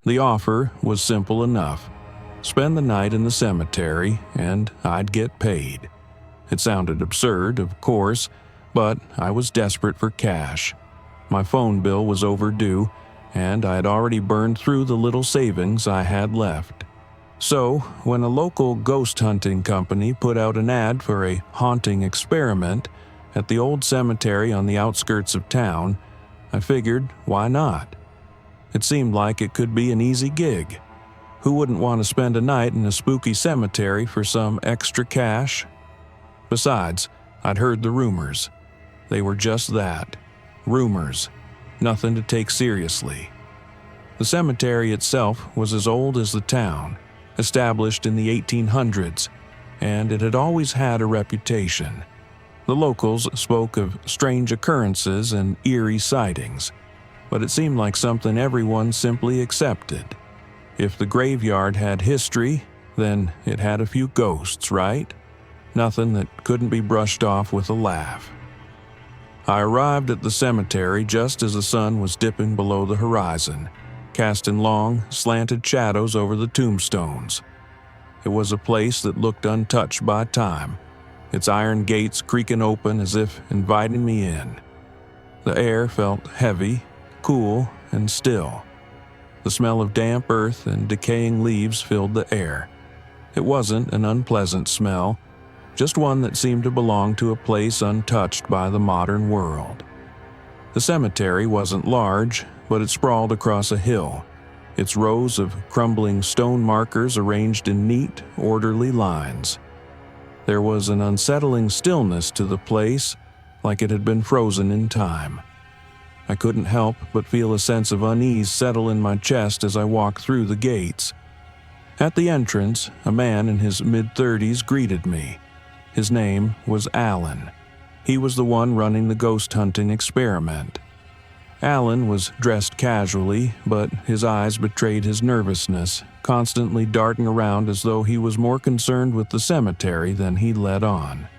The offer was simple enough. Spend the night in the cemetery and I'd get paid. It sounded absurd, of course, but I was desperate for cash. My phone bill was overdue, and I had already burned through the little savings I had left. So, when a local ghost hunting company put out an ad for a haunting experiment at the old cemetery on the outskirts of town, I figured, why not? It seemed like it could be an easy gig. Who wouldn't want to spend a night in a spooky cemetery for some extra cash? Besides, I'd heard the rumors. They were just that, rumors, nothing to take seriously. The cemetery itself was as old as the town, established in the 1800s, and it had always had a reputation. The locals spoke of strange occurrences and eerie sightings, but it seemed like something everyone simply accepted. If the graveyard had history, then it had a few ghosts, right? Nothing that couldn't be brushed off with a laugh. I arrived at the cemetery just as the sun was dipping below the horizon, casting long, slanted shadows over the tombstones. It was a place that looked untouched by time, its iron gates creaking open as if inviting me in. The air felt heavy, cool, and still. The smell of damp earth and decaying leaves filled the air. It wasn't an unpleasant smell, just one that seemed to belong to a place untouched by the modern world. The cemetery wasn't large, but it sprawled across a hill, its rows of crumbling stone markers arranged in neat, orderly lines. There was an unsettling stillness to the place, like it had been frozen in time. I couldn't help but feel a sense of unease settle in my chest as I walked through the gates. At the entrance, a man in his mid-30s greeted me. His name was Alan. He was the one running the ghost hunting experiment. Alan was dressed casually, but his eyes betrayed his nervousness, constantly darting around as though he was more concerned with the cemetery than he let on.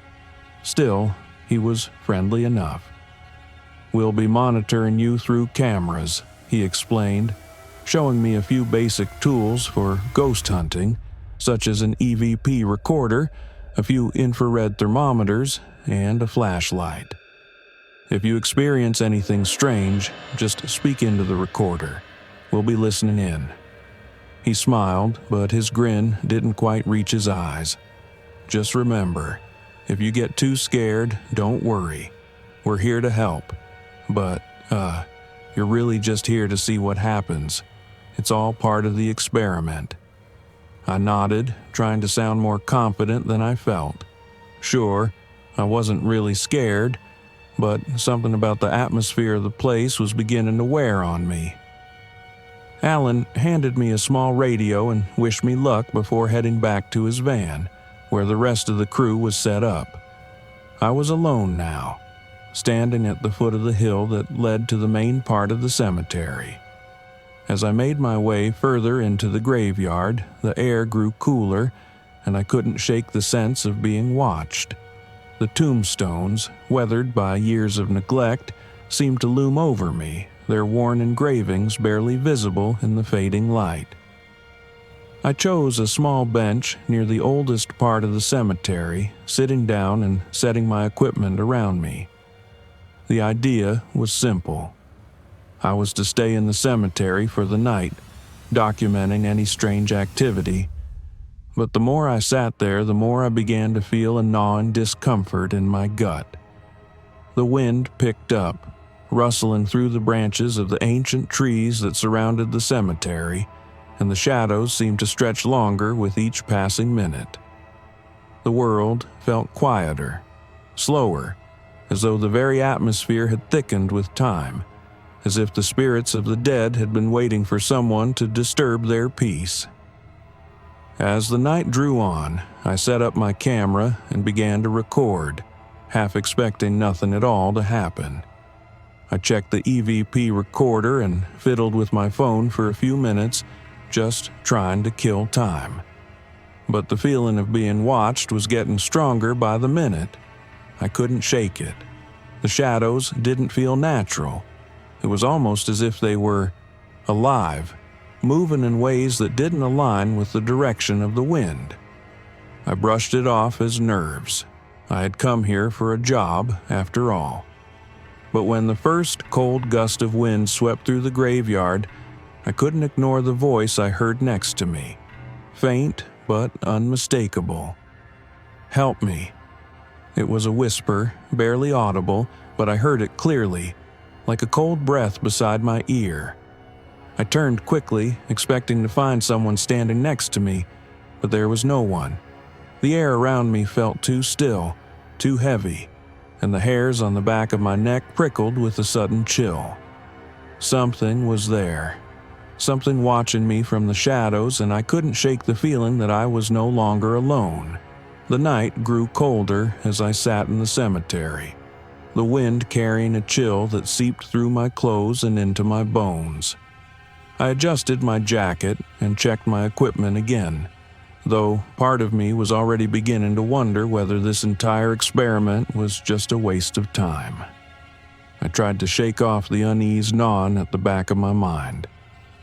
Still, he was friendly enough. "We'll be monitoring you through cameras," he explained, showing me a few basic tools for ghost hunting, such as an EVP recorder, a few infrared thermometers, and a flashlight. "If you experience anything strange, just speak into the recorder. We'll be listening in." He smiled, but his grin didn't quite reach his eyes. "Just remember, if you get too scared, don't worry. We're here to help. But, you're really just here to see what happens. It's all part of the experiment." I nodded, trying to sound more confident than I felt. Sure, I wasn't really scared, but something about the atmosphere of the place was beginning to wear on me. Alan handed me a small radio and wished me luck before heading back to his van, where the rest of the crew was set up. I was alone now, standing at the foot of the hill that led to the main part of the cemetery. As I made my way further into the graveyard, the air grew cooler, and I couldn't shake the sense of being watched. The tombstones, weathered by years of neglect, seemed to loom over me, their worn engravings barely visible in the fading light. I chose a small bench near the oldest part of the cemetery, sitting down and setting my equipment around me. The idea was simple. I was to stay in the cemetery for the night, documenting any strange activity. But the more I sat there, the more I began to feel a gnawing discomfort in my gut. The wind picked up, rustling through the branches of the ancient trees that surrounded the cemetery, and the shadows seemed to stretch longer with each passing minute. The world felt quieter, slower, as though the very atmosphere had thickened with time, as if the spirits of the dead had been waiting for someone to disturb their peace. As the night drew on, I set up my camera and began to record, half expecting nothing at all to happen. I checked the EVP recorder and fiddled with my phone for a few minutes, just trying to kill time. But the feeling of being watched was getting stronger by the minute. I couldn't shake it. The shadows didn't feel natural. It was almost as if they were alive, moving in ways that didn't align with the direction of the wind. I brushed it off as nerves. I had come here for a job, after all. But when the first cold gust of wind swept through the graveyard, I couldn't ignore the voice I heard next to me. Faint, but unmistakable. "Help me." It was a whisper, barely audible, but I heard it clearly, like a cold breath beside my ear. I turned quickly, expecting to find someone standing next to me, but there was no one. The air around me felt too still, too heavy, and the hairs on the back of my neck prickled with a sudden chill. Something was there. Something watching me from the shadows, and I couldn't shake the feeling that I was no longer alone. The night grew colder as I sat in the cemetery, the wind carrying a chill that seeped through my clothes and into my bones. I adjusted my jacket and checked my equipment again, though part of me was already beginning to wonder whether this entire experiment was just a waste of time. I tried to shake off the unease gnawing at the back of my mind.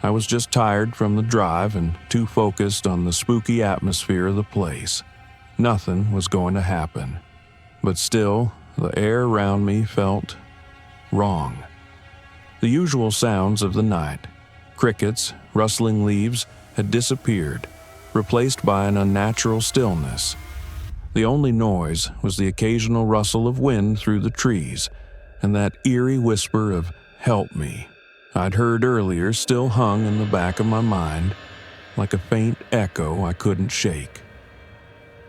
I was just tired from the drive and too focused on the spooky atmosphere of the place. Nothing was going to happen. But still, the air around me felt wrong. The usual sounds of the night, crickets, rustling leaves, had disappeared, replaced by an unnatural stillness. The only noise was the occasional rustle of wind through the trees, and that eerie whisper of "help me" I'd heard earlier still hung in the back of my mind, like a faint echo I couldn't shake.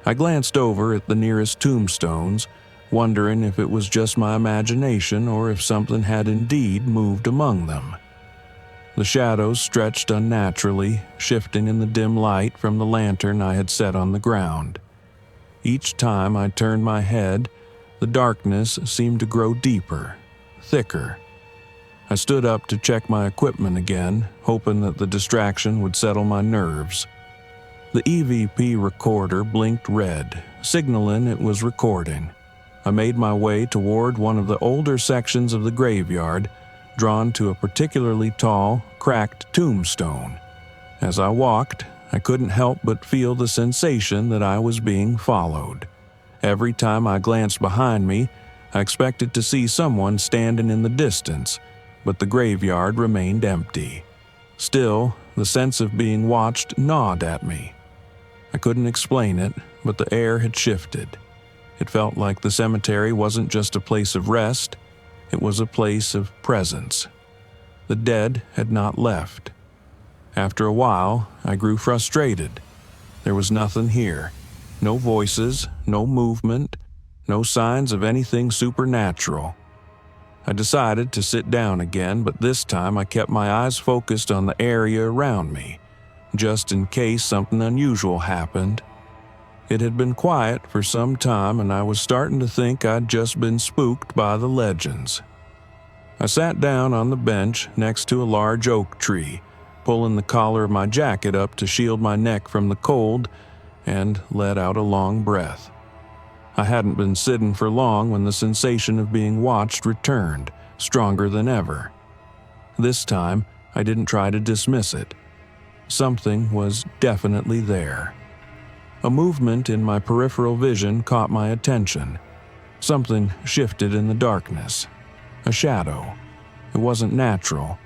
I glanced over at the nearest tombstones, wondering if it was just my imagination or if something had indeed moved among them. The shadows stretched unnaturally, shifting in the dim light from the lantern I had set on the ground. Each time I turned my head, the darkness seemed to grow deeper, thicker. I stood up to check my equipment again, hoping that the distraction would settle my nerves. The EVP recorder blinked red, signaling it was recording. I made my way toward one of the older sections of the graveyard, drawn to a particularly tall, cracked tombstone. As I walked, I couldn't help but feel the sensation that I was being followed. Every time I glanced behind me, I expected to see someone standing in the distance, but the graveyard remained empty. Still, the sense of being watched gnawed at me. I couldn't explain it, but the air had shifted. It felt like the cemetery wasn't just a place of rest, it was a place of presence. The dead had not left. After a while, I grew frustrated. There was nothing here. No voices, no movement, no signs of anything supernatural. I decided to sit down again, but this time I kept my eyes focused on the area around me, just in case something unusual happened. It had been quiet for some time, and I was starting to think I'd just been spooked by the legends. I sat down on the bench next to a large oak tree, pulling the collar of my jacket up to shield my neck from the cold, and let out a long breath. I hadn't been sitting for long when the sensation of being watched returned, stronger than ever. This time, I didn't try to dismiss it. Something was definitely there. A movement in my peripheral vision caught my attention. Something shifted in the darkness. A shadow. It wasn't natural.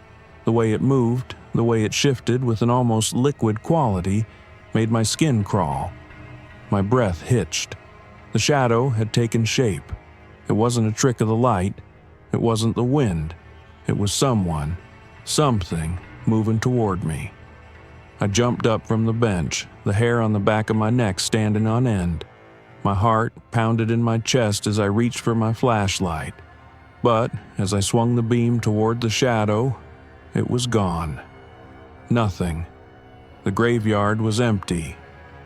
The way it moved, the way it shifted with an almost liquid quality, made my skin crawl. My breath hitched. The shadow had taken shape. It wasn't a trick of the light. It wasn't the wind. It was someone, something moving toward me. I jumped up from the bench, the hair on the back of my neck standing on end. My heart pounded in my chest as I reached for my flashlight. But as I swung the beam toward the shadow, it was gone. Nothing. The graveyard was empty.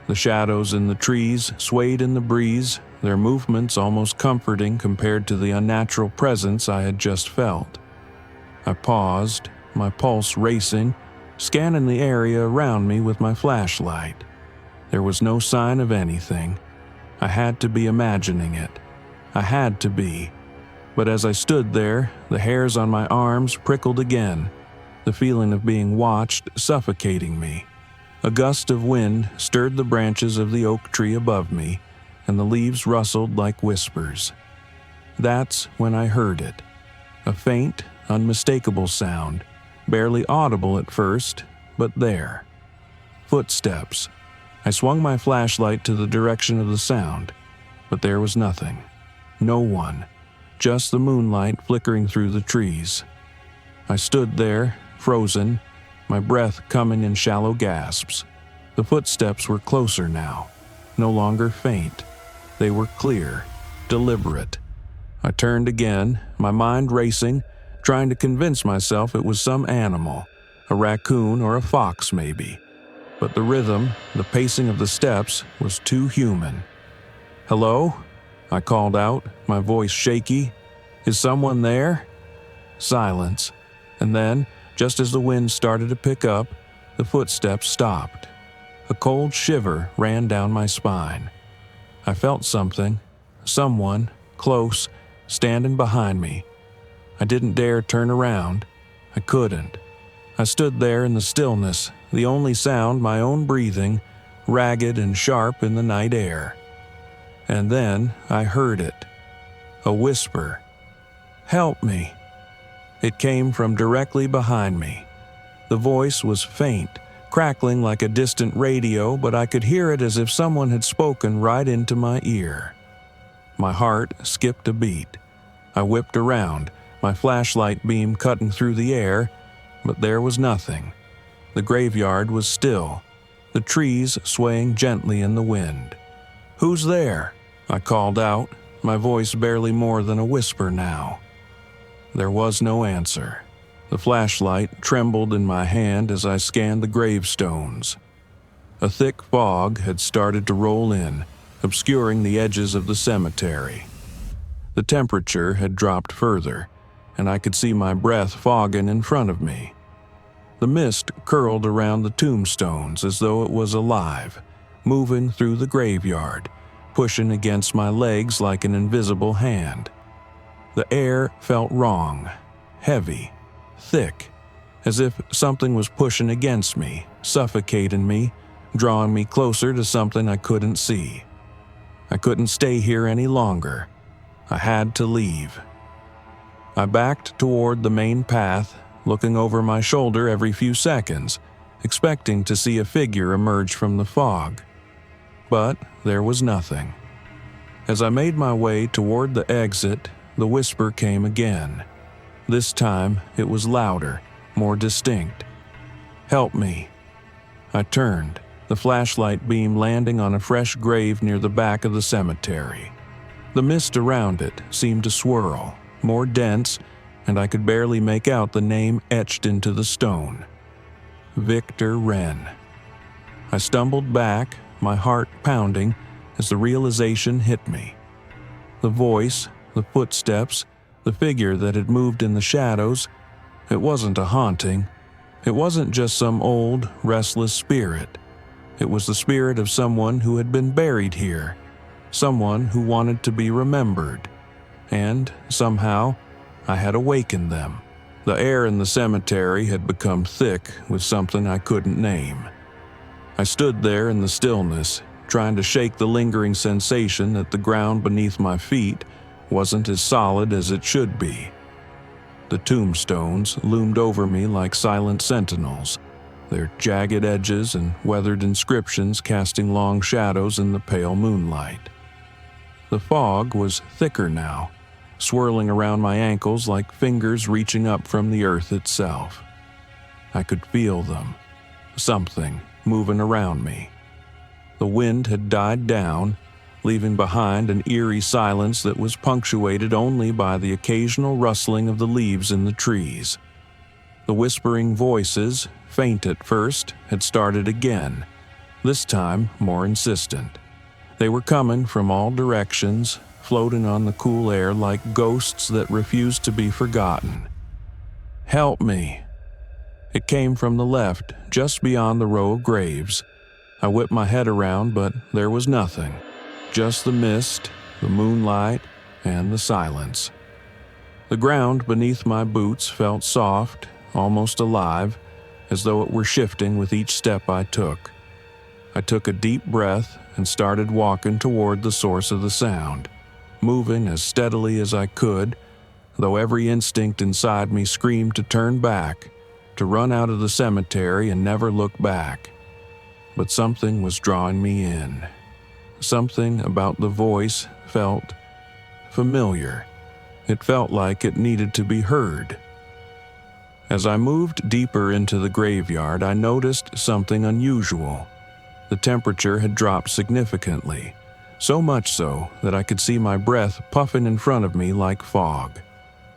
The shadows in the trees swayed in the breeze, their movements almost comforting compared to the unnatural presence I had just felt. I paused, my pulse racing, scanning the area around me with my flashlight. There was no sign of anything. I had to be imagining it. I had to be. But as I stood there, the hairs on my arms prickled again. the feeling of being watched suffocating me. A gust of wind stirred the branches of the oak tree above me, and the leaves rustled like whispers. That's when I heard it. A faint, unmistakable sound, barely audible at first, but there. Footsteps. I swung my flashlight to the direction of the sound, but there was nothing. No one. Just the moonlight flickering through the trees. I stood there, frozen, my breath coming in shallow gasps. The footsteps were closer now, no longer faint. They were clear, deliberate. I turned again, my mind racing, trying to convince myself it was some animal, a raccoon or a fox maybe. But the rhythm, the pacing of the steps, was too human. "Hello?" I called out, my voice shaky. "Is someone there?" Silence. And then, just as the wind started to pick up, the footsteps stopped. A cold shiver ran down my spine. I felt something, someone, close, standing behind me. I didn't dare turn around. I couldn't. I stood there in the stillness, the only sound my own breathing, ragged and sharp in the night air. And then I heard it. A whisper. "Help me." It came from directly behind me. The voice was faint, crackling like a distant radio, but I could hear it as if someone had spoken right into my ear. My heart skipped a beat. I whipped around, my flashlight beam cutting through the air, but there was nothing. The graveyard was still, the trees swaying gently in the wind. "Who's there?" I called out, my voice barely more than a whisper now. There was no answer. The flashlight trembled in my hand as I scanned the gravestones. A thick fog had started to roll in, obscuring the edges of the cemetery. The temperature had dropped further, and I could see my breath fogging in front of me. The mist curled around the tombstones as though it was alive, moving through the graveyard, pushing against my legs like an invisible hand. The air felt wrong, heavy, thick, as if something was pushing against me, suffocating me, drawing me closer to something I couldn't see. I couldn't stay here any longer. I had to leave. I backed toward the main path, looking over my shoulder every few seconds, expecting to see a figure emerge from the fog. But there was nothing. As I made my way toward the exit, the whisper came again. This time, it was louder, more distinct. "Help me." I turned, the flashlight beam landing on a fresh grave near the back of the cemetery. The mist around it seemed to swirl, more dense, and I could barely make out the name etched into the stone. Victor Wren. I stumbled back, my heart pounding, as the realization hit me. The voice, the footsteps, the figure that had moved in the shadows, it wasn't a haunting. It wasn't just some old, restless spirit. It was the spirit of someone who had been buried here, someone who wanted to be remembered. And, somehow, I had awakened them. The air in the cemetery had become thick with something I couldn't name. I stood there in the stillness, trying to shake the lingering sensation that the ground beneath my feet wasn't as solid as it should be. The tombstones loomed over me like silent sentinels, their jagged edges and weathered inscriptions casting long shadows in the pale moonlight. The fog was thicker now, swirling around my ankles like fingers reaching up from the earth itself. I could feel them, something moving around me. The wind had died down, leaving behind an eerie silence that was punctuated only by the occasional rustling of the leaves in the trees. The whispering voices, faint at first, had started again, this time more insistent. They were coming from all directions, floating on the cool air like ghosts that refused to be forgotten. "Help me." It came from the left, just beyond the row of graves. I whipped my head around, but there was nothing. Just the mist, the moonlight, and the silence. The ground beneath my boots felt soft, almost alive, as though it were shifting with each step I took. I took a deep breath and started walking toward the source of the sound, moving as steadily as I could, though every instinct inside me screamed to turn back, to run out of the cemetery and never look back. But something was drawing me in. Something about the voice felt familiar. It felt like it needed to be heard. As I moved deeper into the graveyard, I noticed something unusual. The temperature had dropped significantly, so much so that I could see my breath puffing in front of me like fog.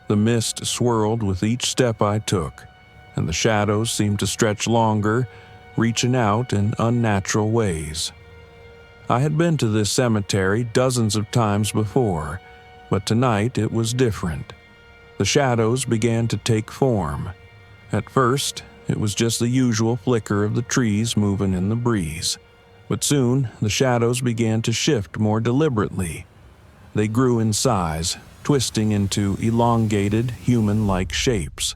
The mist swirled with each step I took, and the shadows seemed to stretch longer, reaching out in unnatural ways. I had been to this cemetery dozens of times before, but tonight it was different. The shadows began to take form. At first, it was just the usual flicker of the trees moving in the breeze, but soon the shadows began to shift more deliberately. They grew in size, twisting into elongated, human-like shapes.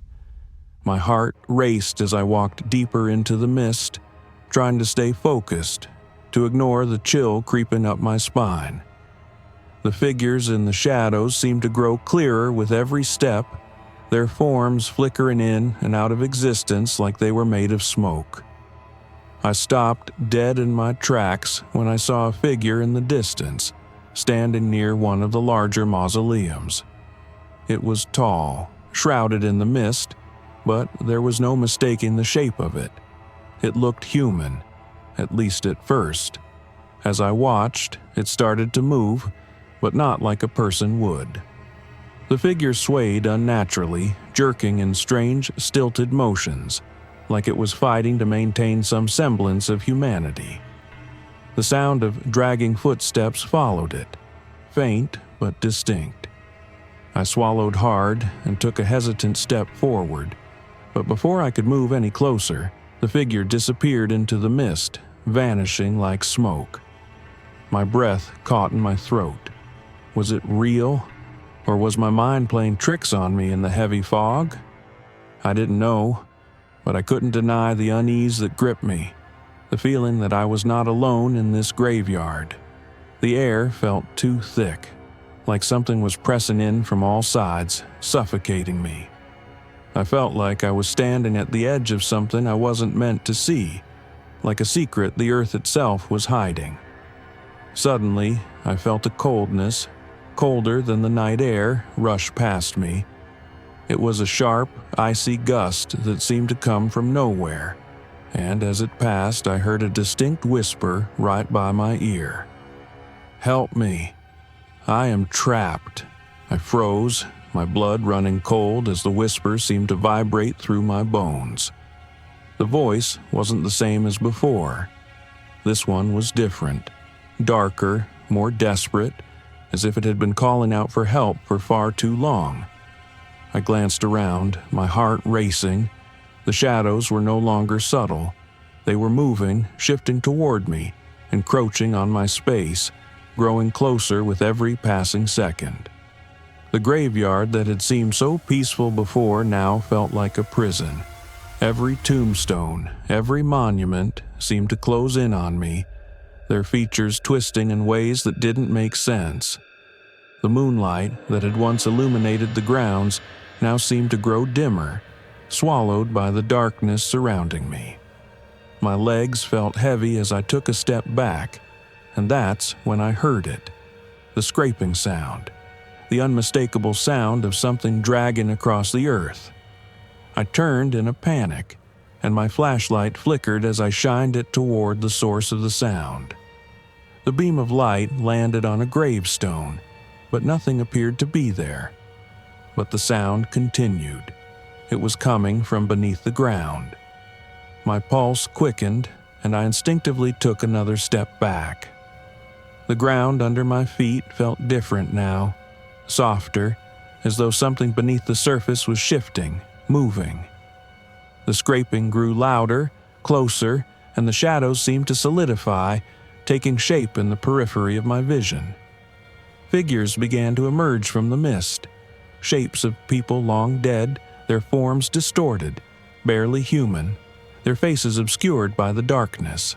My heart raced as I walked deeper into the mist, trying to stay focused, to ignore the chill creeping up my spine. The figures in the shadows seemed to grow clearer with every step, their forms flickering in and out of existence like they were made of smoke. I stopped dead in my tracks when I saw a figure in the distance, standing near one of the larger mausoleums. It was tall, shrouded in the mist, but there was no mistaking the shape of it. It looked human, at least at first. As I watched, it started to move, but not like a person would. The figure swayed unnaturally, jerking in strange, stilted motions, like it was fighting to maintain some semblance of humanity. The sound of dragging footsteps followed it, faint but distinct. I swallowed hard and took a hesitant step forward, but before I could move any closer, the figure disappeared into the mist, vanishing like smoke. My breath caught in my throat. Was it real, or was my mind playing tricks on me in the heavy fog? I didn't know, but I couldn't deny the unease that gripped me, the feeling that I was not alone in this graveyard. The air felt too thick, like something was pressing in from all sides, suffocating me. I felt like I was standing at the edge of something I wasn't meant to see, like a secret the earth itself was hiding. Suddenly, I felt a coldness, colder than the night air, rush past me. It was a sharp, icy gust that seemed to come from nowhere, and as it passed, I heard a distinct whisper right by my ear. "Help me. I am trapped." I froze, my blood running cold as the whisper seemed to vibrate through my bones. The voice wasn't the same as before. This one was different, darker, more desperate, as if it had been calling out for help for far too long. I glanced around, my heart racing. The shadows were no longer subtle. They were moving, shifting toward me, encroaching on my space, growing closer with every passing second. The graveyard that had seemed so peaceful before now felt like a prison. Every tombstone, every monument seemed to close in on me, their features twisting in ways that didn't make sense. The moonlight that had once illuminated the grounds now seemed to grow dimmer, swallowed by the darkness surrounding me. My legs felt heavy as I took a step back, and that's when I heard it. The scraping sound, the unmistakable sound of something dragging across the earth. I turned in a panic, and my flashlight flickered as I shined it toward the source of the sound. The beam of light landed on a gravestone, but nothing appeared to be there. But the sound continued. It was coming from beneath the ground. My pulse quickened, and I instinctively took another step back. The ground under my feet felt different now, softer, as though something beneath the surface was shifting, moving. The scraping grew louder, closer, and the shadows seemed to solidify, taking shape in the periphery of my vision. Figures began to emerge from the mist, shapes of people long dead, their forms distorted, barely human, their faces obscured by the darkness.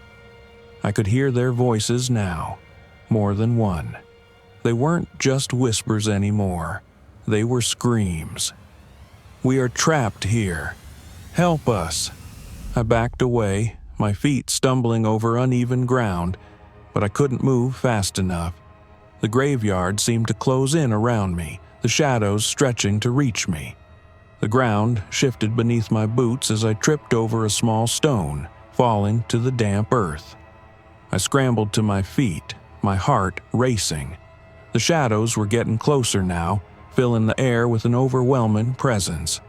I could hear their voices now, more than one. They weren't just whispers anymore. They were screams. "We are trapped here. Help us." I backed away, my feet stumbling over uneven ground, but I couldn't move fast enough. The graveyard seemed to close in around me, the shadows stretching to reach me. The ground shifted beneath my boots as I tripped over a small stone, falling to the damp earth. I scrambled to my feet, my heart racing. The shadows were getting closer now, filling the air with an overwhelming presence.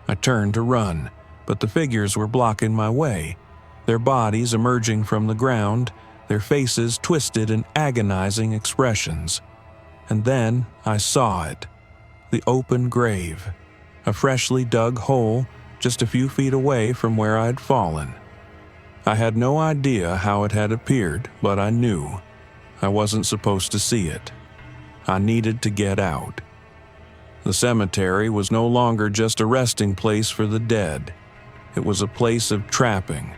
I turned to run, but the figures were blocking my way, their bodies emerging from the ground, their faces twisted in agonizing expressions. And then I saw it. The open grave. A freshly dug hole just a few feet away from where I'd fallen. I had no idea how it had appeared, but I knew. I wasn't supposed to see it. I needed to get out. The cemetery was no longer just a resting place for the dead. It was a place of trapping,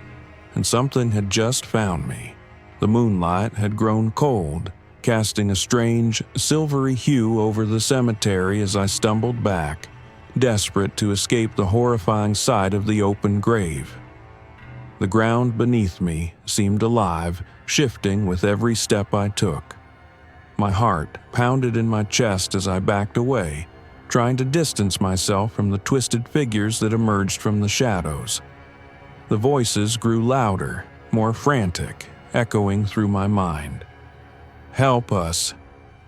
and something had just found me. The moonlight had grown cold, casting a strange, silvery hue over the cemetery as I stumbled back, desperate to escape the horrifying sight of the open grave. The ground beneath me seemed alive, shifting with every step I took. My heart pounded in my chest as I backed away, trying to distance myself from the twisted figures that emerged from the shadows. The voices grew louder, more frantic, echoing through my mind. "Help us.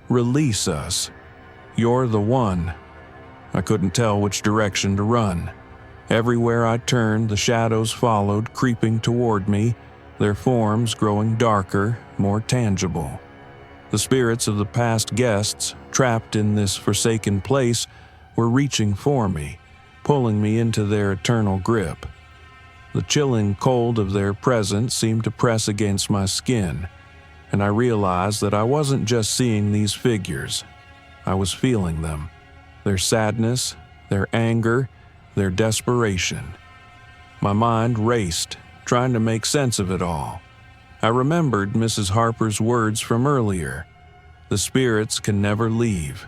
Release us. You're the one." I couldn't tell which direction to run. Everywhere I turned, the shadows followed, creeping toward me, their forms growing darker, more tangible. The spirits of the past guests, trapped in this forsaken place, were reaching for me, pulling me into their eternal grip. The chilling cold of their presence seemed to press against my skin, and I realized that I wasn't just seeing these figures. I was feeling them. Their sadness, their anger, their desperation. My mind raced, trying to make sense of it all. I remembered Mrs. Harper's words from earlier. The spirits can never leave.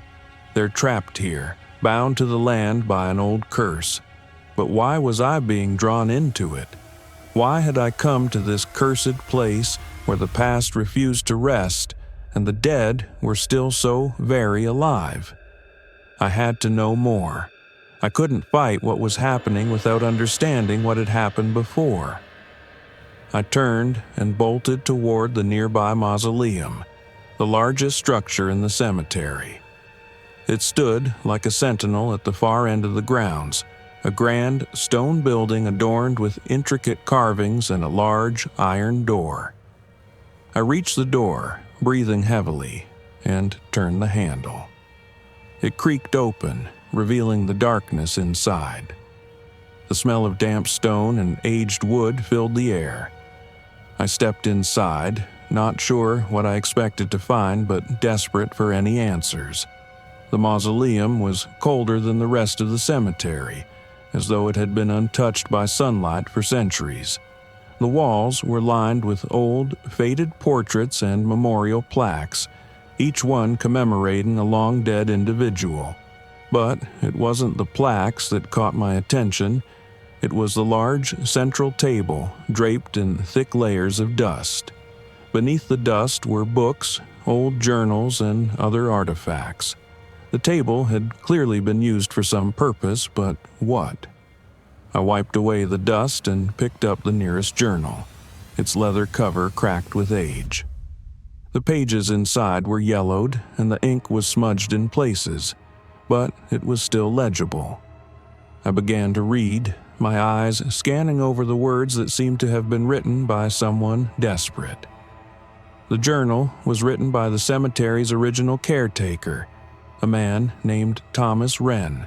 They're trapped here, bound to the land by an old curse. But why was I being drawn into it? Why had I come to this cursed place where the past refused to rest and the dead were still so very alive? I had to know more. I couldn't fight what was happening without understanding what had happened before. I turned and bolted toward the nearby mausoleum, the largest structure in the cemetery. It stood like a sentinel at the far end of the grounds, a grand stone building adorned with intricate carvings and a large iron door. I reached the door, breathing heavily, and turned the handle. It creaked open, revealing the darkness inside. The smell of damp stone and aged wood filled the air. I stepped inside, not sure what I expected to find, but desperate for any answers. The mausoleum was colder than the rest of the cemetery, as though it had been untouched by sunlight for centuries. The walls were lined with old, faded portraits and memorial plaques, each one commemorating a long-dead individual. But it wasn't the plaques that caught my attention. It was the large central table, draped in thick layers of dust. Beneath the dust were books, old journals, and other artifacts. The table had clearly been used for some purpose, but what? I wiped away the dust and picked up the nearest journal, its leather cover cracked with age. The pages inside were yellowed, and the ink was smudged in places, but it was still legible. I began to read, my eyes scanning over the words that seemed to have been written by someone desperate. The journal was written by the cemetery's original caretaker, a man named Thomas Wren.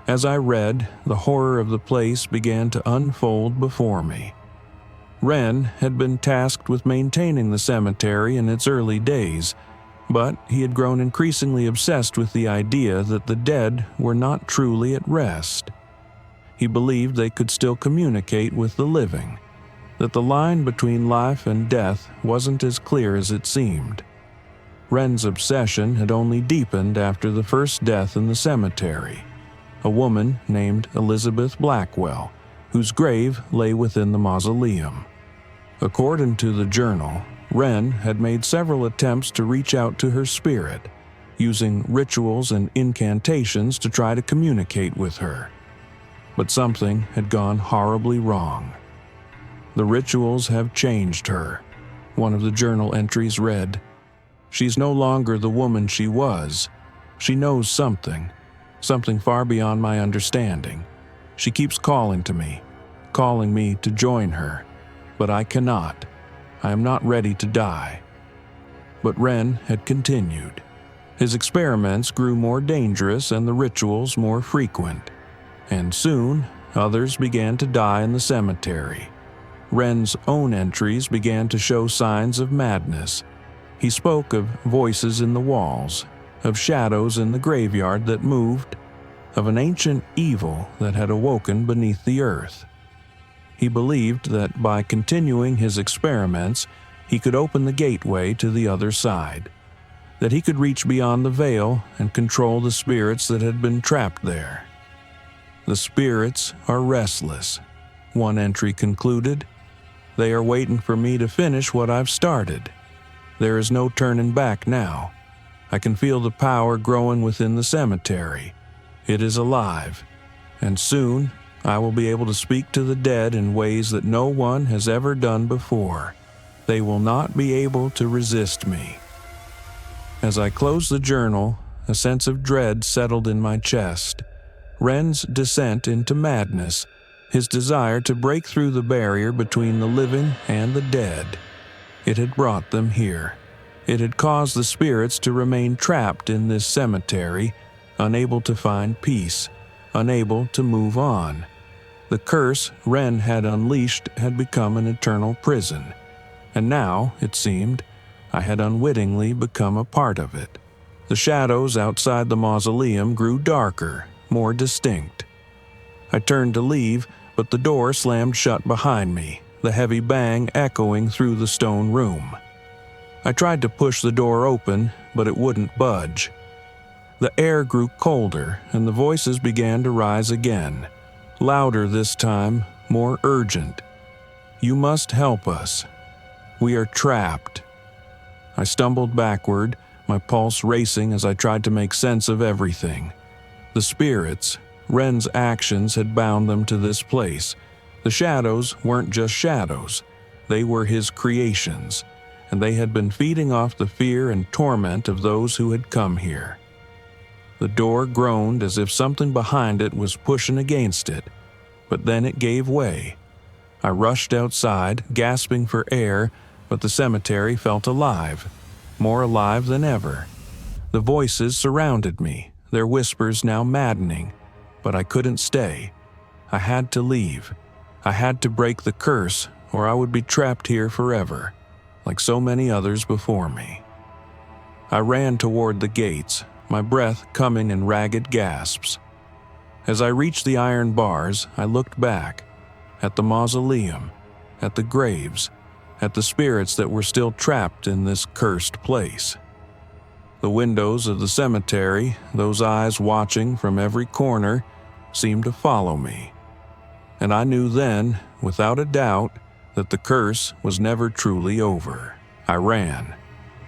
As I read, the horror of the place began to unfold before me. Wren had been tasked with maintaining the cemetery in its early days, but he had grown increasingly obsessed with the idea that the dead were not truly at rest. He believed they could still communicate with the living, that the line between life and death wasn't as clear as it seemed. Wren's obsession had only deepened after the first death in the cemetery, a woman named Elizabeth Blackwell, whose grave lay within the mausoleum. According to the journal, Wren had made several attempts to reach out to her spirit, using rituals and incantations to try to communicate with her. But something had gone horribly wrong. "The rituals have changed her," one of the journal entries read. "She's no longer the woman she was. She knows something far beyond my understanding. She keeps calling to me, calling me to join her, but I cannot. I am not ready to die." But Wren had continued. His experiments grew more dangerous and the rituals more frequent. And soon, others began to die in the cemetery. Wren's own entries began to show signs of madness. He spoke of voices in the walls, of shadows in the graveyard that moved, of an ancient evil that had awoken beneath the earth. He believed that by continuing his experiments, he could open the gateway to the other side, that he could reach beyond the veil and control the spirits that had been trapped there. "The spirits are restless," one entry concluded. "They are waiting for me to finish what I've started. There is no turning back now. I can feel the power growing within the cemetery. It is alive, and soon I will be able to speak to the dead in ways that no one has ever done before. They will not be able to resist me." As I closed the journal, a sense of dread settled in my chest. Wren's descent into madness, his desire to break through the barrier between the living and the dead. It had brought them here. It had caused the spirits to remain trapped in this cemetery, unable to find peace, unable to move on. The curse Wren had unleashed had become an eternal prison, and now, it seemed, I had unwittingly become a part of it. The shadows outside the mausoleum grew darker, more distinct. I turned to leave, but the door slammed shut behind me, the heavy bang echoing through the stone room. I tried to push the door open, but it wouldn't budge. The air grew colder, and the voices began to rise again, louder this time, more urgent. "You must help us. We are trapped." I stumbled backward, my pulse racing as I tried to make sense of everything. The spirits, Wren's actions had bound them to this place. The shadows weren't just shadows. They were his creations, and they had been feeding off the fear and torment of those who had come here. The door groaned as if something behind it was pushing against it, but then it gave way. I rushed outside, gasping for air, but the cemetery felt alive, more alive than ever. The voices surrounded me, their whispers now maddening, but I couldn't stay. I had to leave. I had to break the curse, or I would be trapped here forever, like so many others before me. I ran toward the gates, my breath coming in ragged gasps. As I reached the iron bars, I looked back, at the mausoleum, at the graves, at the spirits that were still trapped in this cursed place. The windows of the cemetery, those eyes watching from every corner, seemed to follow me. And I knew then, without a doubt, that the curse was never truly over. I ran.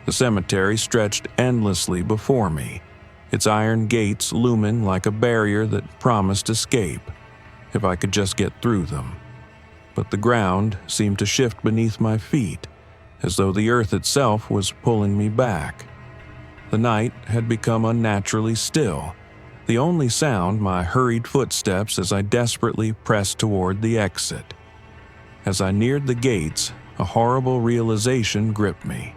The cemetery stretched endlessly before me, its iron gates looming like a barrier that promised escape, if I could just get through them. But the ground seemed to shift beneath my feet, as though the earth itself was pulling me back. The night had become unnaturally still, the only sound my hurried footsteps as I desperately pressed toward the exit. As I neared the gates, a horrible realization gripped me.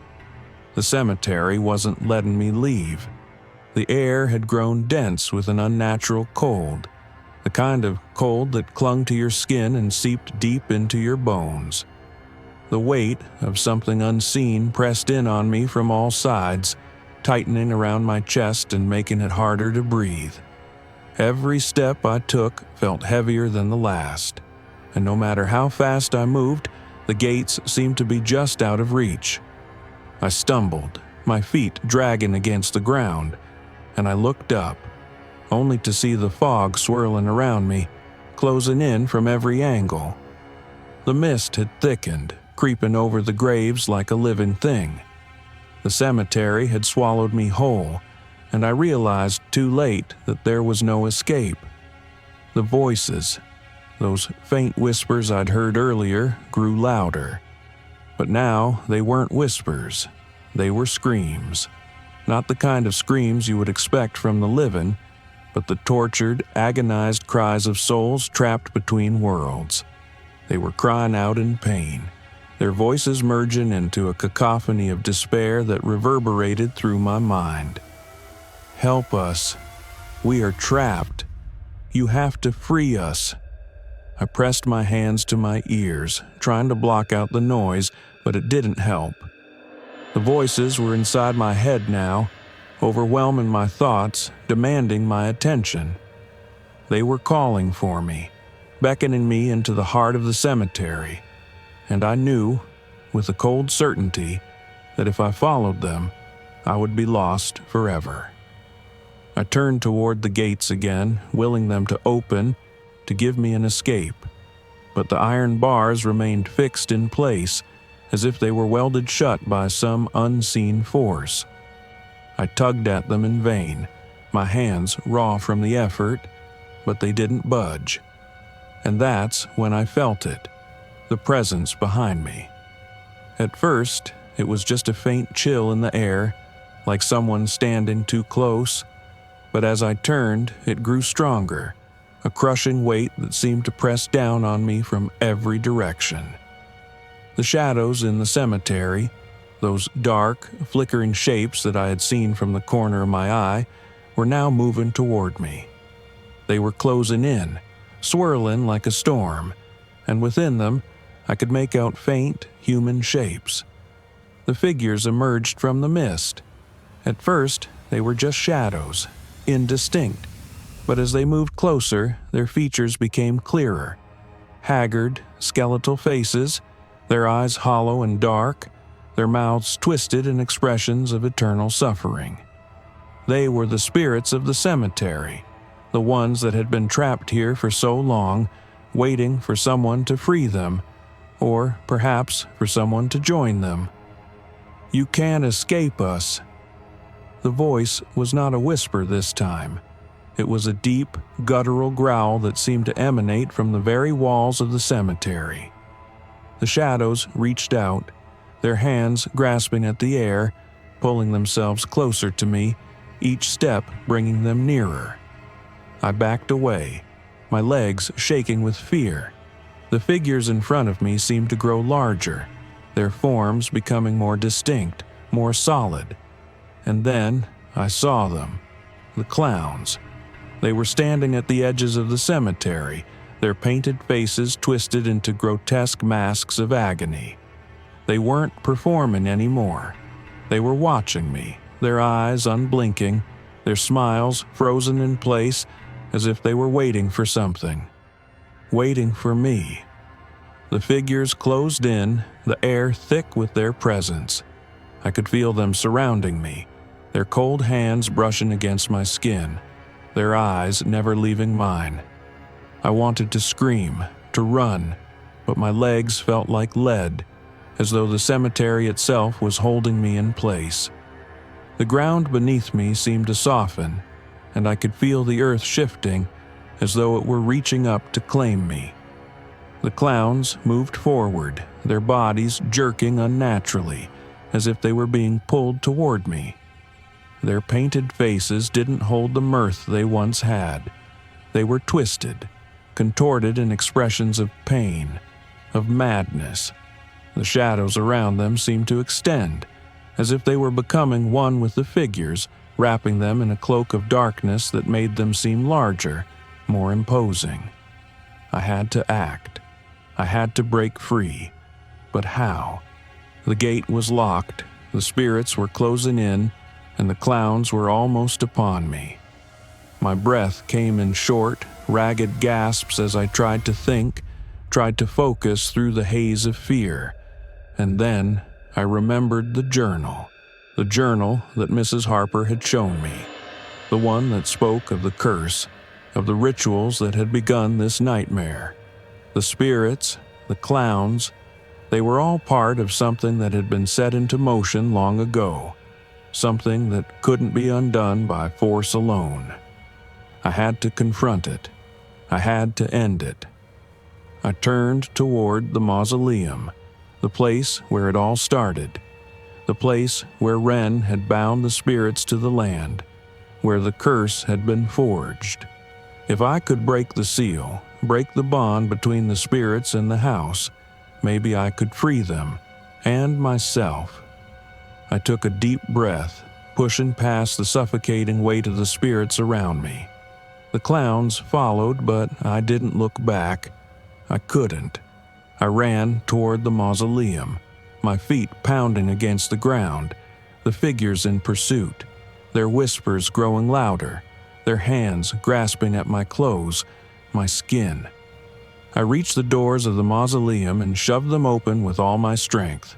The cemetery wasn't letting me leave. The air had grown dense with an unnatural cold, the kind of cold that clung to your skin and seeped deep into your bones. The weight of something unseen pressed in on me from all sides, tightening around my chest and making it harder to breathe. Every step I took felt heavier than the last, and no matter how fast I moved, the gates seemed to be just out of reach. I stumbled, my feet dragging against the ground, and I looked up, only to see the fog swirling around me, closing in from every angle. The mist had thickened, creeping over the graves like a living thing. The cemetery had swallowed me whole, and I realized too late that there was no escape. The voices, those faint whispers I'd heard earlier, grew louder. But now they weren't whispers, they were screams. Not the kind of screams you would expect from the living, but the tortured, agonized cries of souls trapped between worlds. They were crying out in pain, their voices merging into a cacophony of despair that reverberated through my mind. "Help us. We are trapped. You have to free us." I pressed my hands to my ears, trying to block out the noise, but it didn't help. The voices were inside my head now, overwhelming my thoughts, demanding my attention. They were calling for me, beckoning me into the heart of the cemetery, and I knew, with a cold certainty, that if I followed them, I would be lost forever. I turned toward the gates again, willing them to open, to give me an escape, but the iron bars remained fixed in place, as if they were welded shut by some unseen force. I tugged at them in vain, my hands raw from the effort, but they didn't budge. And that's when I felt it, the presence behind me. At first, it was just a faint chill in the air, like someone standing too close, but as I turned, it grew stronger, a crushing weight that seemed to press down on me from every direction. The shadows in the cemetery, those dark, flickering shapes that I had seen from the corner of my eye, were now moving toward me. They were closing in, swirling like a storm, and within them, I could make out faint, human shapes. The figures emerged from the mist. At first, they were just shadows, indistinct, but as they moved closer, their features became clearer. Haggard, skeletal faces, their eyes hollow and dark, their mouths twisted in expressions of eternal suffering. They were the spirits of the cemetery, the ones that had been trapped here for so long, waiting for someone to free them, or perhaps for someone to join them. "You can't escape us." The voice was not a whisper this time. It was a deep, guttural growl that seemed to emanate from the very walls of the cemetery. The shadows reached out, their hands grasping at the air, pulling themselves closer to me, each step bringing them nearer. I backed away, my legs shaking with fear. The figures in front of me seemed to grow larger, their forms becoming more distinct, more solid. And then I saw them, the clowns. They were standing at the edges of the cemetery, their painted faces twisted into grotesque masks of agony. They weren't performing anymore. They were watching me, their eyes unblinking, their smiles frozen in place as if they were waiting for something. Waiting for me. The figures closed in, the air thick with their presence. I could feel them surrounding me, their cold hands brushing against my skin, their eyes never leaving mine. I wanted to scream, to run, but my legs felt like lead, as though the cemetery itself was holding me in place. The ground beneath me seemed to soften, and I could feel the earth shifting, as though it were reaching up to claim me. The clowns moved forward, their bodies jerking unnaturally, as if they were being pulled toward me. Their painted faces didn't hold the mirth they once had. They were twisted, contorted in expressions of pain, of madness. The shadows around them seemed to extend, as if they were becoming one with the figures, wrapping them in a cloak of darkness that made them seem larger, more imposing. I had to act. I had to break free. But how? The gate was locked, the spirits were closing in, and the clowns were almost upon me. My breath came in short, ragged gasps as I tried to think, tried to focus through the haze of fear. And then I remembered the journal that Mrs. Harper had shown me, the one that spoke of the curse, of the rituals that had begun this nightmare. The spirits, the clowns, they were all part of something that had been set into motion long ago, something that couldn't be undone by force alone. I had to confront it. I had to end it. I turned toward the mausoleum, the place where it all started, the place where Ren had bound the spirits to the land, where the curse had been forged. If I could break the seal, break the bond between the spirits and the house, maybe I could free them, and myself. I took a deep breath, pushing past the suffocating weight of the spirits around me. The clowns followed, but I didn't look back. I couldn't. I ran toward the mausoleum, my feet pounding against the ground, the figures in pursuit, their whispers growing louder, their hands grasping at my clothes, my skin. I reached the doors of the mausoleum and shoved them open with all my strength.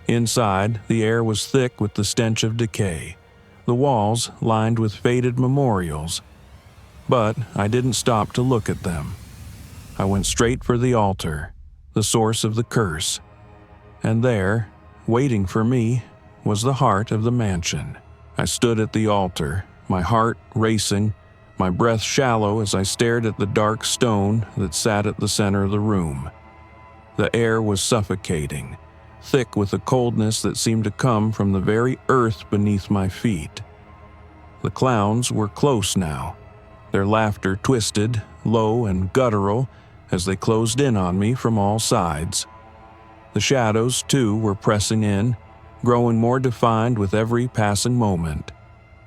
Inside, the air was thick with the stench of decay, the walls lined with faded memorials. But I didn't stop to look at them. I went straight for the altar, the source of the curse. And there, waiting for me, was the heart of the mansion. I stood at the altar, my heart racing, my breath shallow as I stared at the dark stone that sat at the center of the room. The air was suffocating, thick with a coldness that seemed to come from the very earth beneath my feet. The clowns were close now, their laughter twisted, low and guttural as they closed in on me from all sides. The shadows, too, were pressing in, growing more defined with every passing moment.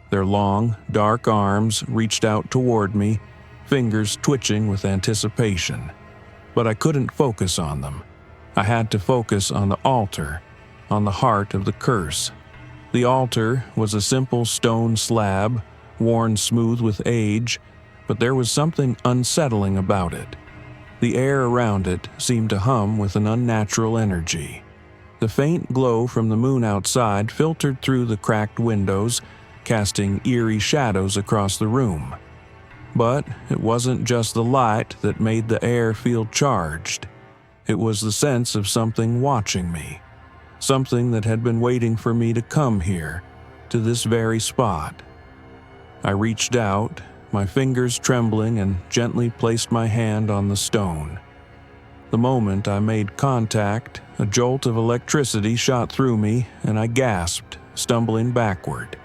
Their long, dark arms reached out toward me, fingers twitching with anticipation. But I couldn't focus on them. I had to focus on the altar, on the heart of the curse. The altar was a simple stone slab, worn smooth with age, but there was something unsettling about it. The air around it seemed to hum with an unnatural energy. The faint glow from the moon outside filtered through the cracked windows, casting eerie shadows across the room. But it wasn't just the light that made the air feel charged. It was the sense of something watching me, something that had been waiting for me to come here, to this very spot. I reached out, my fingers trembling, and gently placed my hand on the stone. The moment I made contact, a jolt of electricity shot through me, and I gasped, stumbling backward.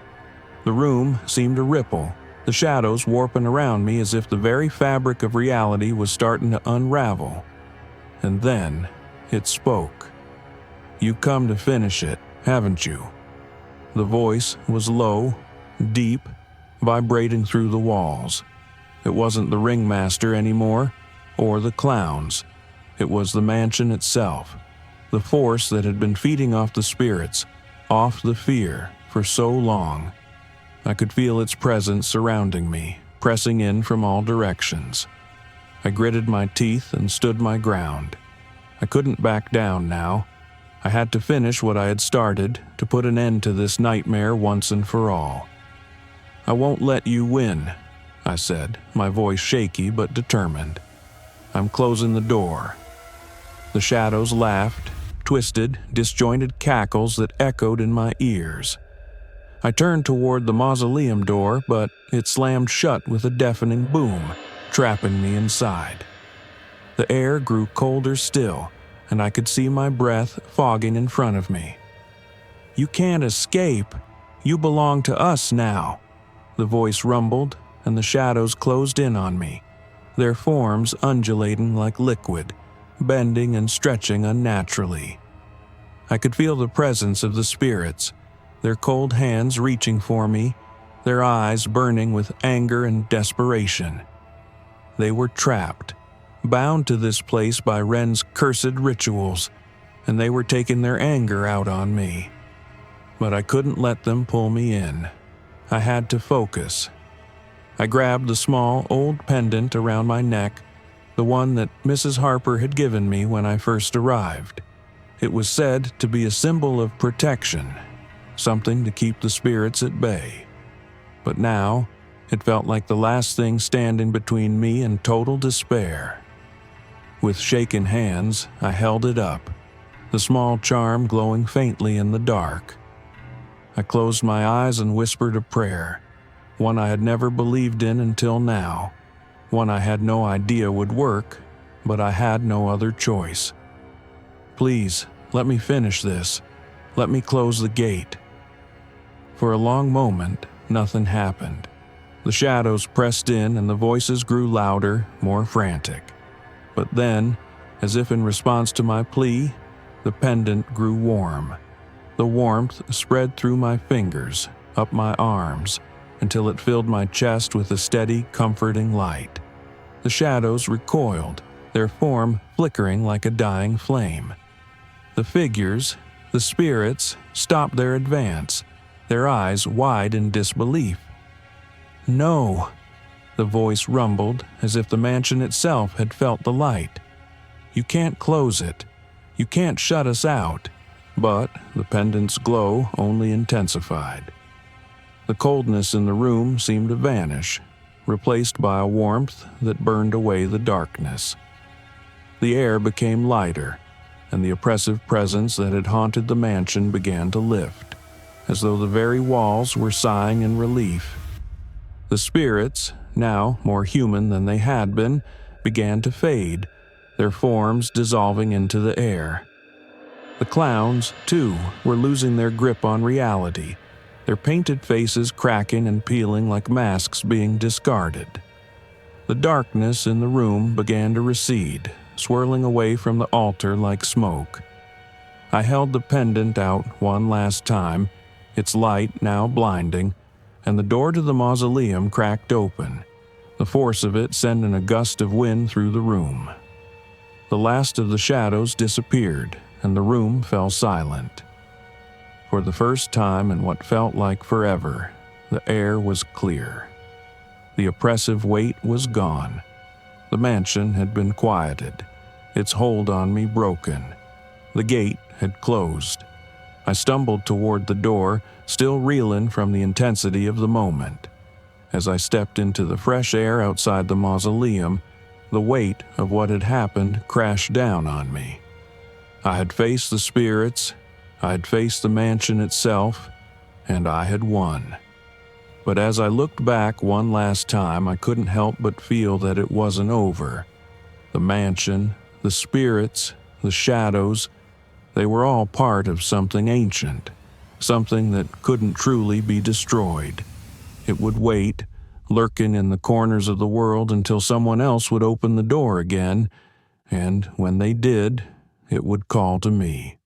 The room seemed to ripple, the shadows warping around me as if the very fabric of reality was starting to unravel. And then it spoke. "You come to finish it, haven't you?" The voice was low, deep, vibrating through the walls. It wasn't the ringmaster anymore, or the clowns. It was the mansion itself, the force that had been feeding off the spirits, off the fear, for so long. I could feel its presence surrounding me, pressing in from all directions. I gritted my teeth and stood my ground. I couldn't back down now. I had to finish what I had started, to put an end to this nightmare once and for all. "I won't let you win," I said, my voice shaky but determined. "I'm closing the door." The shadows laughed, twisted, disjointed cackles that echoed in my ears. I turned toward the mausoleum door, but it slammed shut with a deafening boom, trapping me inside. The air grew colder still, and I could see my breath fogging in front of me. "You can't escape. You belong to us now." The voice rumbled, and the shadows closed in on me, their forms undulating like liquid, bending and stretching unnaturally. I could feel the presence of the spirits, their cold hands reaching for me, their eyes burning with anger and desperation. They were trapped, bound to this place by Ren's cursed rituals, and they were taking their anger out on me. But I couldn't let them pull me in. I had to focus. I grabbed the small, old pendant around my neck, the one that Mrs. Harper had given me when I first arrived. It was said to be a symbol of protection, something to keep the spirits at bay. But now, it felt like the last thing standing between me and total despair. With shaken hands, I held it up, the small charm glowing faintly in the dark. I closed my eyes and whispered a prayer, one I had never believed in until now, one I had no idea would work, but I had no other choice. Please, let me finish this. Let me close the gate. For a long moment, nothing happened. The shadows pressed in and the voices grew louder, more frantic. But then, as if in response to my plea, the pendant grew warm. The warmth spread through my fingers, up my arms, until it filled my chest with a steady, comforting light. The shadows recoiled, their form flickering like a dying flame. The figures, the spirits, stopped their advance, their eyes wide in disbelief. "No," the voice rumbled as if the mansion itself had felt the light. "You can't close it. You can't shut us out." But the pendant's glow only intensified. The coldness in the room seemed to vanish, replaced by a warmth that burned away the darkness. The air became lighter, and the oppressive presence that had haunted the mansion began to lift, as though the very walls were sighing in relief. The spirits, now more human than they had been, began to fade, their forms dissolving into the air. The clowns, too, were losing their grip on reality, their painted faces cracking and peeling like masks being discarded. The darkness in the room began to recede, swirling away from the altar like smoke. I held the pendant out one last time, its light now blinding, and the door to the mausoleum cracked open, the force of it sending a gust of wind through the room. The last of the shadows disappeared, and the room fell silent. For the first time in what felt like forever, the air was clear. The oppressive weight was gone. The mansion had been quieted, its hold on me broken. The gate had closed. I stumbled toward the door, still reeling from the intensity of the moment. As I stepped into the fresh air outside the mausoleum, the weight of what had happened crashed down on me. I had faced the spirits, I had faced the mansion itself, and I had won. But as I looked back one last time, I couldn't help but feel that it wasn't over. The mansion, the spirits, the shadows, they were all part of something ancient, something that couldn't truly be destroyed. It would wait, lurking in the corners of the world until someone else would open the door again, and when they did, it would call to me.